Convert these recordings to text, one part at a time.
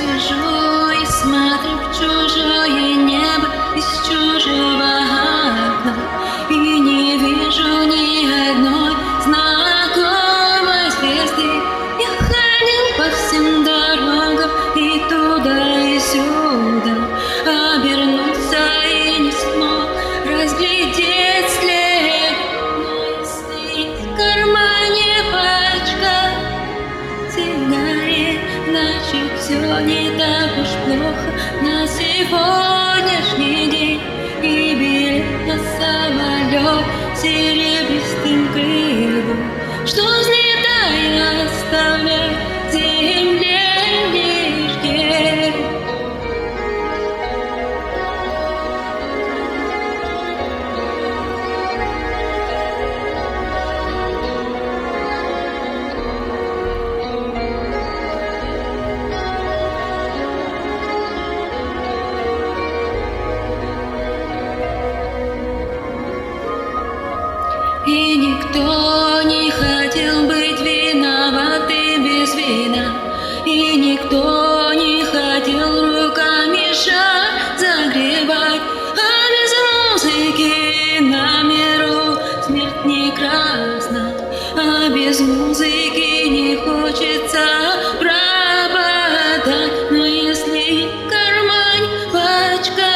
сижу и смотрю в чужое небо из чужого окна, и не вижу ни одной знакомой звезды. Я ходил по всем дорогам и туда, и сюда, обернуться и не смог разглядеть след. Но если в кармане пачка сигарет, значит все не так уж плохо на сегодняшний день. И билет на самолет серебристым крылом, что взлетая оставляет земле лишь день. И никто не хотел быть виноватым без вина, и никто не хотел руками шар загребать, а без музыки на миру смерть не красна, а без музыки не хочется пропадать. Но если в кармане пачка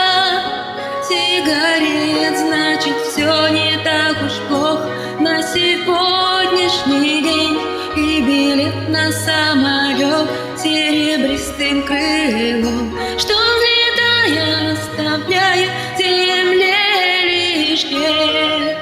сигарет, значит все не так уж плохо на сегодняшний день. И билет на самолет серебристым крылом, что взлетая оставляет земле лишь след.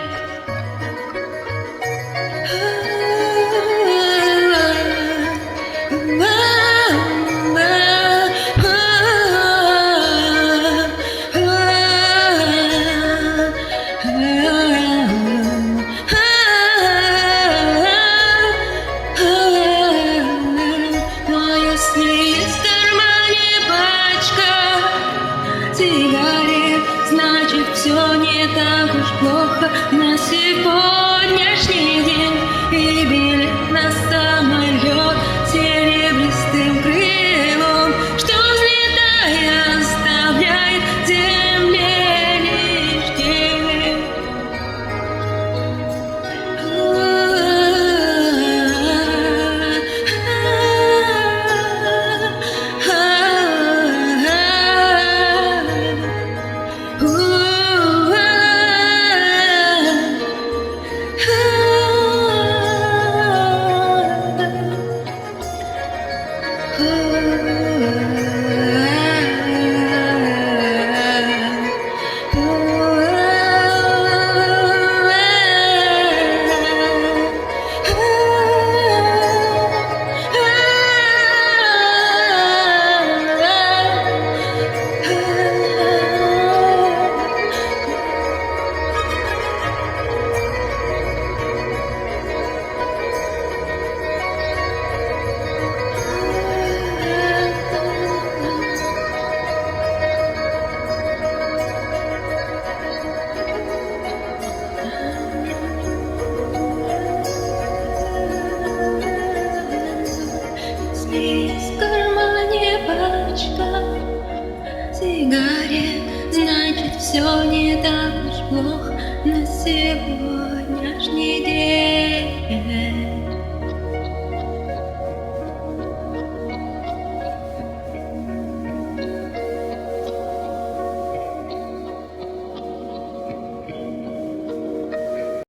Сигарет, значит все не так уж плохо на сегодняшний день. И билет на самолет серебристым крылом, что взлетая оставляет земле лишь тень. В кармане пачка сигарет, значит все не так уж плохо на сегодняшний день.